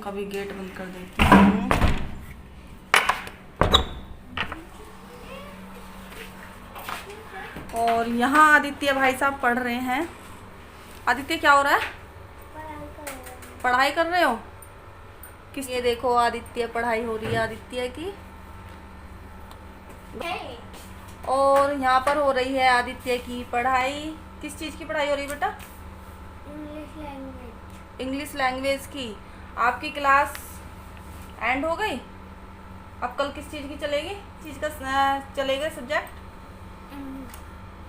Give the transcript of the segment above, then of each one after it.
Room का भी gate बंद कर देती हूँ। और यहाँ आदित्य भाई साहब पढ़ रहे हैं। आदित्य क्या हो रहा है? पढ़ाई कर रहे हो? किस? ये देखो आदित्य पढ़ाई हो रही है आदित्य की। और यहाँ पर हो रही है आदित्य की पढ़ाई। किस चीज़ की पढ़ाई हो रही है बेटा? English language. इंग्लिश लैंग्वेज की। आपकी क्लास एंड हो गई? अब कल किस चीज़ की चलेगी? चीज़ का चलेगा सब्जेक्ट?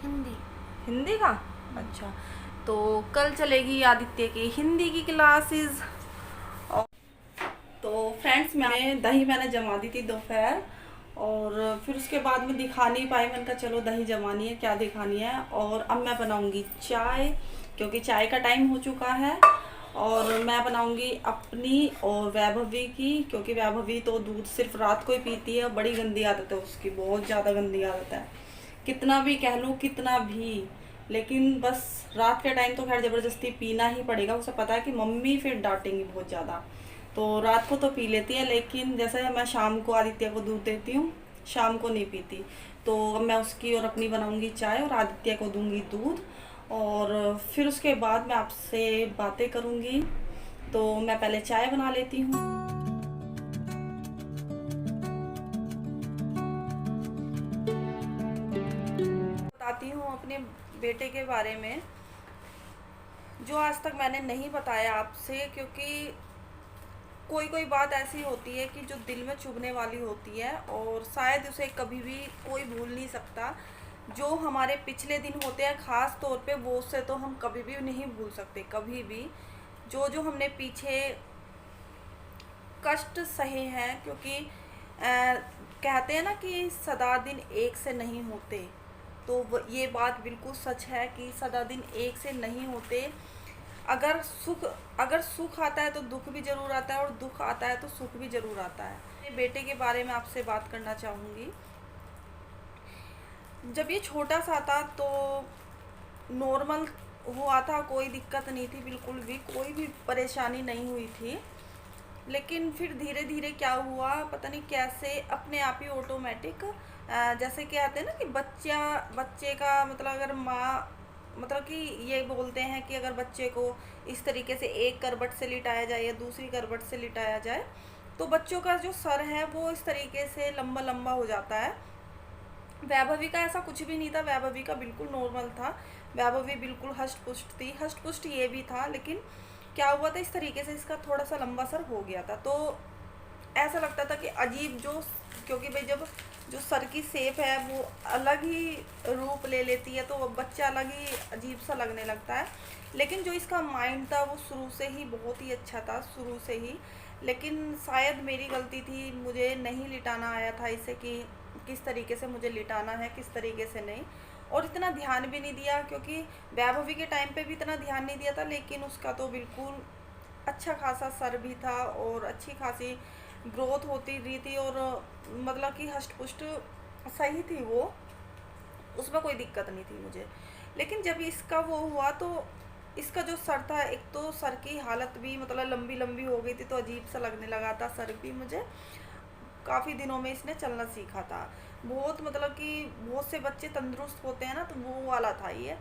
हिंदी। हिंदी का? अच्छा, तो कल चलेगी आदित्य की हिंदी की क्लासेस। तो फ्रेंड्स, मैंने जमा दी थी दोपहर, और फिर उसके बाद में दिखा नहीं पाई। मैंने कहा चलो दही जमानी है, क्या दिखानी है। और अब मैं बनाऊंगी चाय, क्योंकि चाय का टाइम हो चुका है। और मैं बनाऊंगी अपनी और वैभवी की, क्योंकि वैभवी तो दूध सिर्फ रात को ही पीती है। बड़ी गंदी आदत है उसकी, बहुत ज़्यादा गंदी आदत है। कितना भी कह लूँ, कितना भी, लेकिन बस रात के टाइम तो खैर ज़बरदस्ती पीना ही पड़ेगा। उसे पता है कि मम्मी फिर डांटेंगी बहुत ज़्यादा, तो रात को तो पी लेती है। लेकिन जैसे मैं शाम को आदित्य को दूध देती हूँ, शाम को नहीं पीती। तो अब मैं उसकी और अपनी बनाऊंगी चाय, और आदित्य को दूंगी दूध। और फिर उसके बाद मैं आपसे बातें करूंगी। तो मैं पहले चाय बना लेती हूँ। बताती हूँ अपने बेटे के बारे में, जो आज तक मैंने नहीं बताया आपसे, क्योंकि कोई कोई बात ऐसी होती है कि जो दिल में चुभने वाली होती है, और शायद उसे कभी भी कोई भूल नहीं सकता। जो हमारे पिछले दिन होते हैं ख़ास तौर पे, वो उससे तो हम कभी भी नहीं भूल सकते, कभी भी। जो जो हमने पीछे कष्ट सहे हैं, क्योंकि कहते हैं ना कि सदा दिन एक से नहीं होते, तो ये बात बिल्कुल सच है कि सदा दिन एक से नहीं होते। अगर सुख आता है तो दुख भी ज़रूर आता है, और दुख आता है तो सुख भी ज़रूर आता है। मेरे बेटे के बारे में आपसे बात करना चाहूँगी। जब ये छोटा सा था तो नॉर्मल हुआ था, कोई दिक्कत नहीं थी, बिल्कुल भी कोई भी परेशानी नहीं हुई थी। लेकिन फिर धीरे धीरे क्या हुआ, पता नहीं कैसे, अपने आप ही ऑटोमेटिक, जैसे कहते हैं ना कि बच्चे का मतलब, अगर माँ, मतलब कि ये बोलते हैं कि अगर बच्चे को इस तरीके से एक करवट से लिटाया जाए या दूसरी करवट से लिटाया जाए, तो बच्चों का जो सर है वो इस तरीके से लंबा लंबा हो जाता है। वैभवी का ऐसा कुछ भी नहीं था, वैभवी का बिल्कुल नॉर्मल था। वैभवी बिल्कुल हष्ट पुष्ट थी, हष्ट पुष्ट ये भी था। लेकिन क्या हुआ था, इस तरीके से इसका थोड़ा सा लंबा सर हो गया था, तो ऐसा लगता था कि अजीब, जो क्योंकि भाई जब जो सर की शेप है वो अलग ही रूप ले लेती है, तो बच्चा अलग ही अजीब सा लगने लगता है। लेकिन जो इसका माइंड था वो शुरू से ही बहुत ही अच्छा था, शुरू से ही। लेकिन शायद मेरी गलती थी, मुझे नहीं लिटाना आया था इसे कि किस तरीके से मुझे लिटाना है, किस तरीके से नहीं। और इतना ध्यान भी नहीं दिया, क्योंकि वैभवी के टाइम पे भी इतना ध्यान नहीं दिया था। लेकिन उसका तो बिल्कुल अच्छा खासा सर भी था, और अच्छी खासी ग्रोथ होती रही थी, और मतलब कि हष्ट पुष्ट सही थी वो, उसमें कोई दिक्कत नहीं थी मुझे। लेकिन जब इसका वो हुआ, तो इसका जो सर था, एक तो सर की हालत भी मतलब लंबी लंबी हो गई थी, तो अजीब सा लगने लगा था सर भी मुझे। काफ़ी दिनों में इसने चलना सीखा था, बहुत मतलब कि बहुत से बच्चे तंदुरुस्त होते हैं ना, तो वो वाला था ये।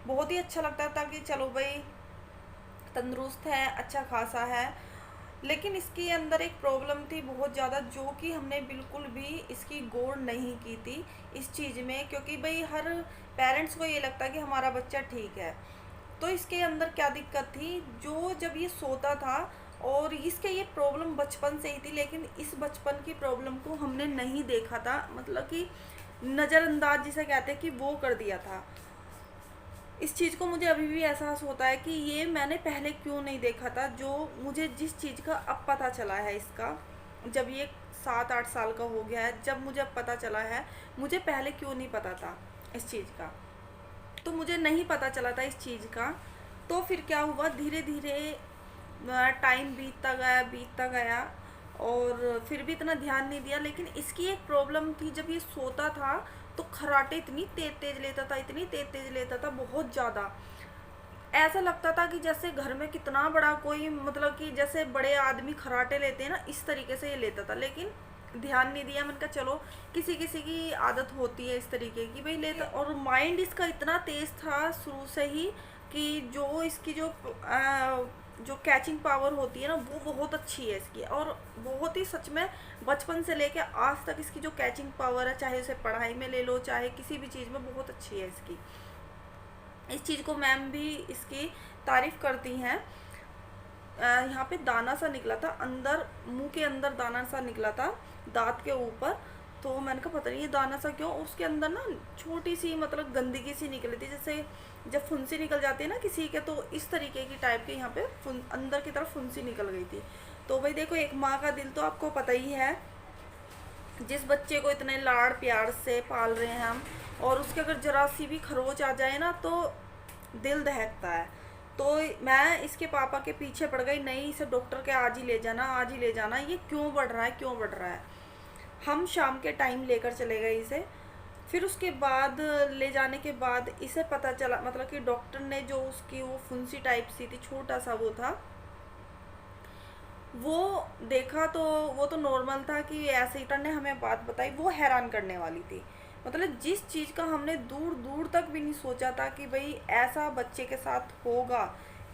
बहुत ही अच्छा लगता था कि चलो भाई तंदुरुस्त है, अच्छा खासा है। लेकिन इसके अंदर एक प्रॉब्लम थी बहुत ज़्यादा, जो कि हमने बिल्कुल भी इसकी गौर नहीं की थी इस चीज़ में, क्योंकि भाई हर पेरेंट्स को ये लगता है कि हमारा बच्चा ठीक है। तो इसके अंदर क्या दिक्कत थी, जो जब ये सोता था, और इसके ये प्रॉब्लम बचपन से ही थी, लेकिन इस बचपन की प्रॉब्लम को हमने नहीं देखा था, मतलब कि नज़रअंदाज जिसे कहते हैं कि वो कर दिया था। इस चीज़ को मुझे अभी भी एहसास होता है कि ये मैंने पहले क्यों नहीं देखा था, जो मुझे जिस चीज़ का अब पता चला है इसका, जब ये 7-8 साल का हो गया है, जब मुझे अब पता चला है, मुझे पहले क्यों नहीं पता था इस चीज़ का। तो मुझे नहीं पता चला था इस चीज़ का। तो फिर क्या हुआ, धीरे धीरे टाइम बीतता गया, और फिर भी इतना ध्यान नहीं दिया। लेकिन इसकी एक प्रॉब्लम थी, जब ये सोता था तो खर्राटे इतनी तेज तेज लेता था, इतनी तेज तेज लेता था, बहुत ज़्यादा। ऐसा लगता था कि जैसे घर में कितना बड़ा कोई, मतलब कि जैसे बड़े आदमी खराटे लेते हैं ना, इस तरीके से ये लेता था। लेकिन ध्यान नहीं दिया। मैंने कहा चलो, किसी किसी की आदत होती है इस तरीके की, भाई लेता। और माइंड इसका इतना तेज था शुरू से ही कि जो इसकी जो कैचिंग पावर होती है ना, वो बहुत अच्छी है इसकी। और बहुत ही सच में बचपन से लेके आज तक इसकी जो कैचिंग पावर है, चाहे उसे पढ़ाई में ले लो चाहे किसी भी चीज़ में, बहुत अच्छी है इसकी। इस चीज़ को मैम भी इसकी तारीफ़ करती हैं। यहाँ पे दाना सा निकला था अंदर, मुंह के अंदर दाना सा निकला था दांत के ऊपर। तो मैंने कहा पता नहीं ये दाना सा क्यों। उसके अंदर ना छोटी सी, मतलब गंदगी सी निकली थी, जैसे जब फुंसी निकल जाती है ना किसी के, तो इस तरीके की टाइप के यहाँ पे अंदर की तरफ फुंसी निकल गई थी। तो भाई देखो, एक माँ का दिल तो आपको पता ही है, जिस बच्चे को इतने लाड़ प्यार से पाल रहे हैं हम, और उसके अगर जरा सी भी खरोच आ जाए ना तो दिल दहकता है। तो मैं इसके पापा के पीछे पड़ गई, नहीं इसे डॉक्टर के आज ही ले जाना, आज ही ले जाना, ये क्यों बढ़ रहा है, क्यों बढ़ रहा है। हम शाम के टाइम लेकर चले गए इसे। फिर उसके बाद ले जाने के बाद इसे पता चला, मतलब कि डॉक्टर ने जो उसकी वो फुंसी टाइप सी थी, छोटा सा वो था, वो देखा तो वो तो नॉर्मल था कि ऐसे ही। डॉक्टर ने हमें बात बताई, वो हैरान करने वाली थी। मतलब जिस चीज़ का हमने दूर दूर तक भी नहीं सोचा था कि भाई ऐसा बच्चे के साथ होगा,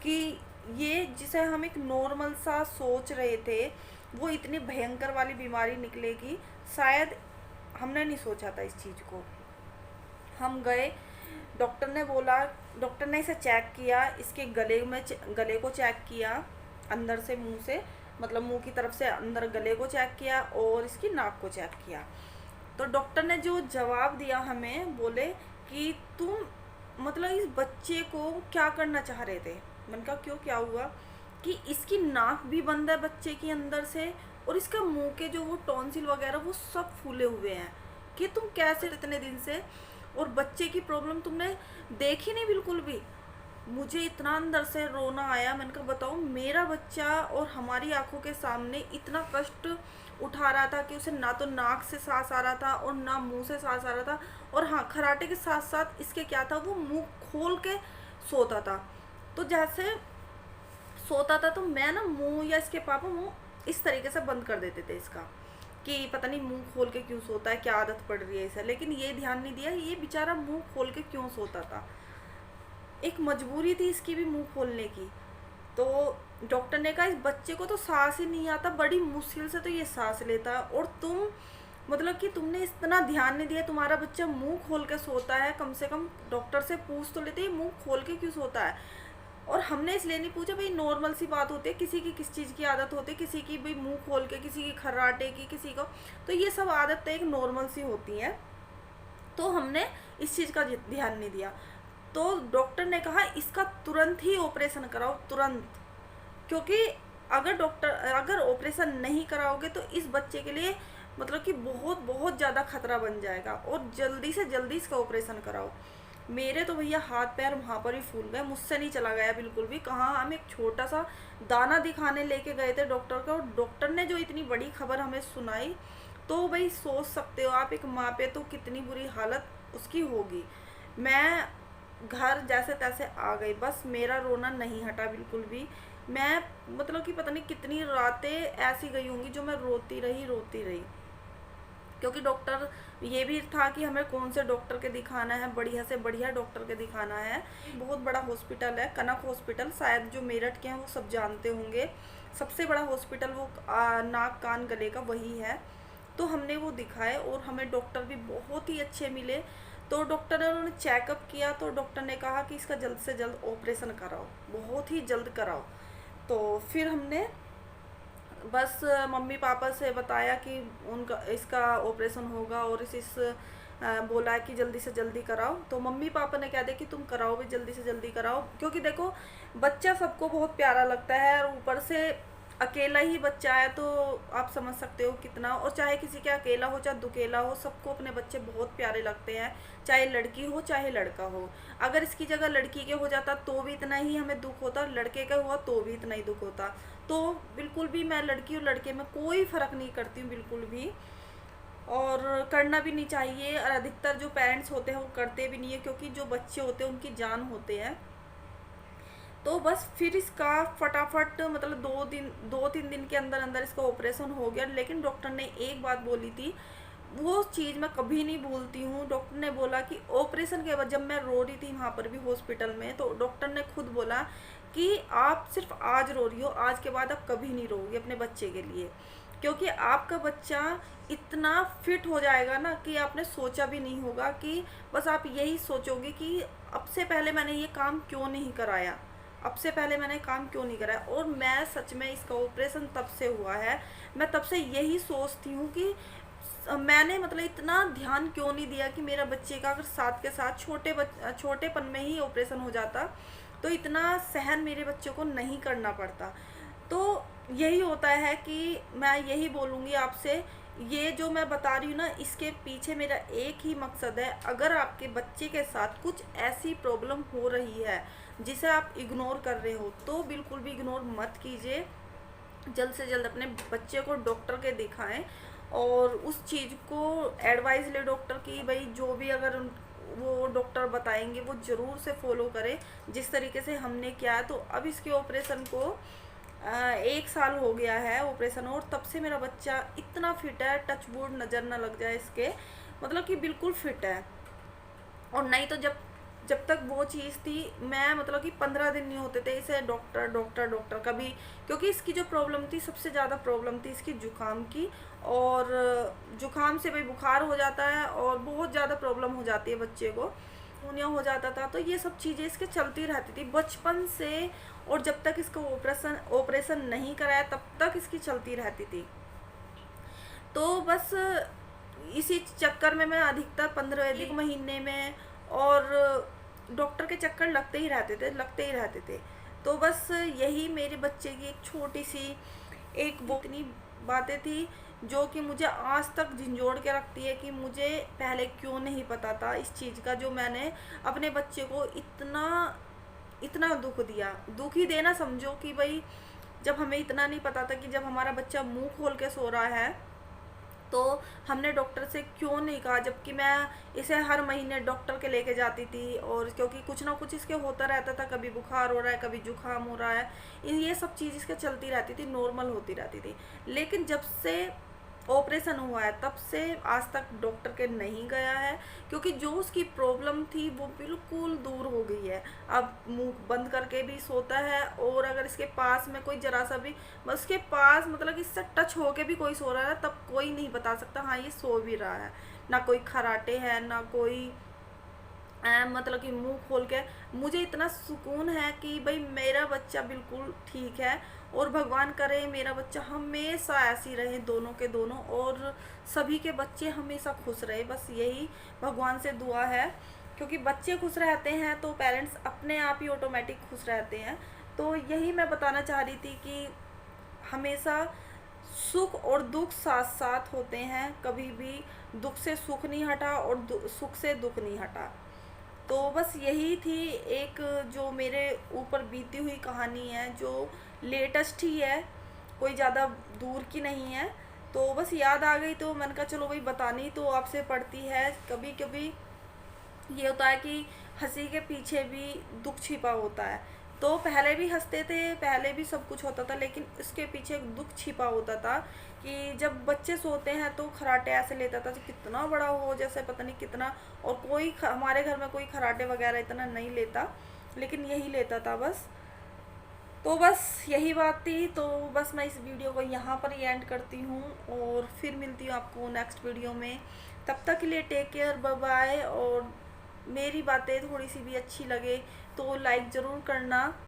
कि ये जिसे हम एक नॉर्मल सा सोच रहे थे, वो इतनी भयंकर वाली बीमारी निकलेगी, शायद हमने नहीं सोचा था इस चीज़ को। हम गए, डॉक्टर ने बोला, डॉक्टर ने इसे चेक किया, इसके गले को चेक किया अंदर से, मुंह से, मतलब मुंह की तरफ से अंदर गले को चेक किया, और इसकी नाक को चेक किया। तो डॉक्टर ने जो जवाब दिया हमें, बोले कि तुम मतलब इस बच्चे को क्या करना चाह रहे थे। मैंने कहा क्यों, क्या हुआ। कि इसकी नाक भी बंद है बच्चे की अंदर से, और इसका मुंह के जो वो टॉन्सिल वगैरह वो सब फूले हुए हैं, कि तुम कैसे इतने दिन से, और बच्चे की प्रॉब्लम तुमने देखी नहीं बिल्कुल भी। मुझे इतना अंदर से रोना आया। मैंने कहा बताओ, मेरा बच्चा और हमारी आंखों के सामने इतना कष्ट उठा रहा था कि उसे ना तो नाक से सांस आ रहा था और ना मुंह से सांस आ रहा था। और हाँ, खराटे के साथ साथ इसके क्या था, वो मुंह खोल के सोता था। तो जैसे सोता था तो मैं ना मुंह, या इसके पापा मुंह इस तरीके से बंद कर देते थे इसका, कि पता नहीं मुंह खोल के क्यों सोता है, क्या आदत पड़ रही है इसे। लेकिन ये ध्यान नहीं दिया ये बेचारा मुंह खोल के क्यों सोता था, एक मजबूरी थी इसकी भी मुंह खोलने की। तो डॉक्टर ने कहा इस बच्चे को तो सांस ही नहीं आता, बड़ी मुश्किल से तो ये सांस लेता है, और तुम मतलब कि तुमने इतना ध्यान नहीं दिया, तुम्हारा बच्चा मुंह खोल के सोता है, कम से कम डॉक्टर से पूछ तो लेते मुंह खोल के क्यों सोता है। और हमने इसलिए नहीं पूछा, भाई नॉर्मल सी बात होती है, किसी की किस चीज़ की आदत होती है, किसी की भाई मुंह खोल के, किसी की खर्राटे की, किसी को, तो ये सब आदतें एक नॉर्मल सी होती हैं। तो हमने इस चीज़ का ध्यान नहीं दिया। तो डॉक्टर ने कहा इसका तुरंत ही ऑपरेशन कराओ, तुरंत। क्योंकि अगर ऑपरेशन नहीं कराओगे तो इस बच्चे के लिए मतलब कि बहुत बहुत ज़्यादा खतरा बन जाएगा, और जल्दी से जल्दी इसका ऑपरेशन कराओ। मेरे तो भैया हाथ पैर वहाँ पर ही फूल गए, मुझसे नहीं चला गया बिल्कुल भी। कहाँ, हम एक छोटा सा दाना दिखाने लेके गए थे डॉक्टर को, और डॉक्टर ने जो इतनी बड़ी खबर हमें सुनाई, तो भाई सोच सकते हो आप, एक माँ पे तो कितनी बुरी हालत उसकी होगी। मैं घर जैसे तैसे आ गई, बस मेरा रोना नहीं हटा बिल्कुल भी। मैं मतलब कि पता नहीं कितनी रातें ऐसी गई होंगी जो मैं रोती रही। क्योंकि डॉक्टर ये भी था कि हमें कौन से डॉक्टर के दिखाना है, बढ़िया से बढ़िया डॉक्टर के दिखाना है। बहुत बड़ा हॉस्पिटल है, कनक हॉस्पिटल, शायद जो मेरठ के हैं वो सब जानते होंगे। सबसे बड़ा हॉस्पिटल वो नाक कान गले का वही है। तो हमने वो दिखाए, और हमें डॉक्टर भी बहुत ही अच्छे मिले। तो डॉक्टर ने, उन्होंने चेकअप किया, तो डॉक्टर ने कहा कि इसका जल्द से जल्द ऑपरेशन कराओ, बहुत ही जल्द कराओ। तो फिर हमने बस मम्मी पापा से बताया कि उनका इसका ऑपरेशन होगा, और बोला है कि जल्दी से जल्दी कराओ। तो मम्मी पापा ने कह दिया कि तुम कराओ भी, जल्दी से जल्दी कराओ। क्योंकि देखो, बच्चा सबको बहुत प्यारा लगता है, और ऊपर से अकेला ही बच्चा है, तो आप समझ सकते हो कितना। और चाहे किसी के अकेला हो चाहे दुकेला हो, सबको अपने बच्चे बहुत प्यारे लगते हैं, चाहे लड़की हो चाहे लड़का हो। अगर इसकी जगह लड़की के हो जाता तो भी इतना ही हमें दुख होता, लड़के का हुआ तो भी इतना ही दुख होता। तो बिल्कुल भी मैं लड़की और लड़के में कोई फ़र्क नहीं करती हूँ बिल्कुल भी, और करना भी नहीं चाहिए। और अधिकतर जो पेरेंट्स होते हैं वो करते भी नहीं है, क्योंकि जो बच्चे होते हैं उनकी जान होते हैं। तो बस फिर इसका फटाफट मतलब 2-3 दिन के अंदर अंदर इसका ऑपरेशन हो गया। लेकिन डॉक्टर ने एक बात बोली थी, वो चीज़ मैं कभी नहीं भूलती हूँ। डॉक्टर ने बोला कि ऑपरेशन के बाद जब मैं रो रही थी वहाँ पर भी हॉस्पिटल में, तो डॉक्टर ने खुद बोला कि आप सिर्फ आज रो रही हो, आज के बाद आप कभी नहीं रोगी अपने बच्चे के लिए, क्योंकि आपका बच्चा इतना फिट हो जाएगा ना कि आपने सोचा भी नहीं होगा। कि बस आप यही सोचोगे कि अब से पहले मैंने ये काम क्यों नहीं कराया, अब से पहले मैंने काम क्यों नहीं कराया। और मैं सच में इसका ऑपरेशन तब से हुआ है, मैं तब से यही सोचती हूँ कि मैंने मतलब इतना ध्यान क्यों नहीं दिया कि मेरा बच्चे का अगर साथ के साथ छोटेपन में ही ऑपरेशन हो जाता तो इतना सहन मेरे बच्चों को नहीं करना पड़ता। तो यही होता है कि मैं यही बोलूँगी आपसे, ये जो मैं बता रही हूँ ना, इसके पीछे मेरा एक ही मकसद है। अगर आपके बच्चे के साथ कुछ ऐसी प्रॉब्लम हो रही है जिसे आप इग्नोर कर रहे हो, तो बिल्कुल भी इग्नोर मत कीजिए। जल्द से जल्द अपने बच्चे को डॉक्टर के दिखाएं और उस चीज़ को एडवाइस ले डॉक्टर की। भाई जो भी अगर वो डॉक्टर बताएंगे वो ज़रूर से फॉलो करें जिस तरीके से हमने किया। तो अब इसके ऑपरेशन को 1 साल हो गया है ऑपरेशन, और तब से मेरा बच्चा इतना फिट है, टच वुड नज़र ना लग जाए इसके, मतलब कि बिल्कुल फिट है। और नहीं तो जब जब तक वो चीज़ थी, मैं मतलब कि 15 दिन नहीं होते थे इसे डॉक्टर डॉक्टर डॉक्टर कभी, क्योंकि इसकी जो प्रॉब्लम थी, सबसे ज़्यादा प्रॉब्लम थी इसकी जुकाम की। और जुकाम से भाई बुखार हो जाता है और बहुत ज़्यादा प्रॉब्लम हो जाती है बच्चे को, निमोनिया हो जाता था। तो ये सब चीज़ें इसके चलती रहती थी बचपन से, और जब तक इसका ऑपरेशन नहीं कराया तब तक इसकी चलती रहती थी। तो बस इसी चक्कर में मैं अधिकतर 15 महीने में और डॉक्टर के चक्कर लगते ही रहते थे। तो बस यही मेरे बच्चे की एक छोटी सी एक वो इतनी बातें थी जो कि मुझे आज तक झंझोड़ के रखती है कि मुझे पहले क्यों नहीं पता था इस चीज़ का, जो मैंने अपने बच्चे को इतना इतना दुख दिया। दुख ही देना समझो कि भाई जब हमें इतना नहीं पता था कि जब हमारा बच्चा मुंह खोल के सो रहा है तो हमने डॉक्टर से क्यों नहीं कहा, जबकि मैं इसे हर महीने डॉक्टर के लेके जाती थी। और क्योंकि कुछ ना कुछ इसके होता रहता था, कभी बुखार हो रहा है, कभी जुकाम हो रहा है, ये सब चीज़ इसके चलती रहती थी, नॉर्मल होती रहती थी। लेकिन जब से ऑपरेशन हुआ है तब से आज तक डॉक्टर के नहीं गया है, क्योंकि जो उसकी प्रॉब्लम थी वो बिल्कुल दूर हो गई है। अब मुंह बंद करके भी सोता है, और अगर इसके पास में कोई जरा सा भी उसके पास मतलब इससे टच होके भी कोई सो रहा है तब कोई नहीं बता सकता हाँ ये सो भी रहा है। ना कोई खराटे है, ना कोई मतलब कि मुंह खोल के। मुझे इतना सुकून है कि भाई मेरा बच्चा बिल्कुल ठीक है, और भगवान करे मेरा बच्चा हमेशा ऐसी रहे, दोनों के दोनों, और सभी के बच्चे हमेशा खुश रहे। बस यही भगवान से दुआ है, क्योंकि बच्चे खुश रहते हैं तो पेरेंट्स अपने आप ही ऑटोमेटिक खुश रहते हैं। तो यही मैं बताना चाह रही थी कि हमेशा सुख और दुख साथ साथ होते हैं, कभी भी दुख से सुख नहीं हटा और सुख से दुख नहीं हटा। तो बस यही थी एक जो मेरे ऊपर बीती हुई कहानी है, जो लेटेस्ट ही है, कोई ज़्यादा दूर की नहीं है। तो बस याद आ गई तो मैंने कहा चलो भाई बतानी तो आपसे पड़ती है। कभी कभी ये होता है कि हंसी के पीछे भी दुख छिपा होता है। तो पहले भी हंसते थे, पहले भी सब कुछ होता था, लेकिन इसके पीछे एक दुख छिपा होता था कि जब बच्चे सोते हैं तो खराटे ऐसे लेता था कि कितना बड़ा हो, जैसे पता नहीं कितना। और कोई हमारे घर में कोई खराटे वगैरह इतना नहीं लेता, लेकिन यही लेता था बस। तो बस यही बात थी। तो बस मैं इस वीडियो को यहाँ पर ही एंड करती हूँ, और फिर मिलती हूँ आपको नेक्स्ट वीडियो में। तब तक के लिए टेक केयर, बाय बाय। और मेरी बातें थोड़ी सी भी अच्छी लगे तो लाइक ज़रूर करना।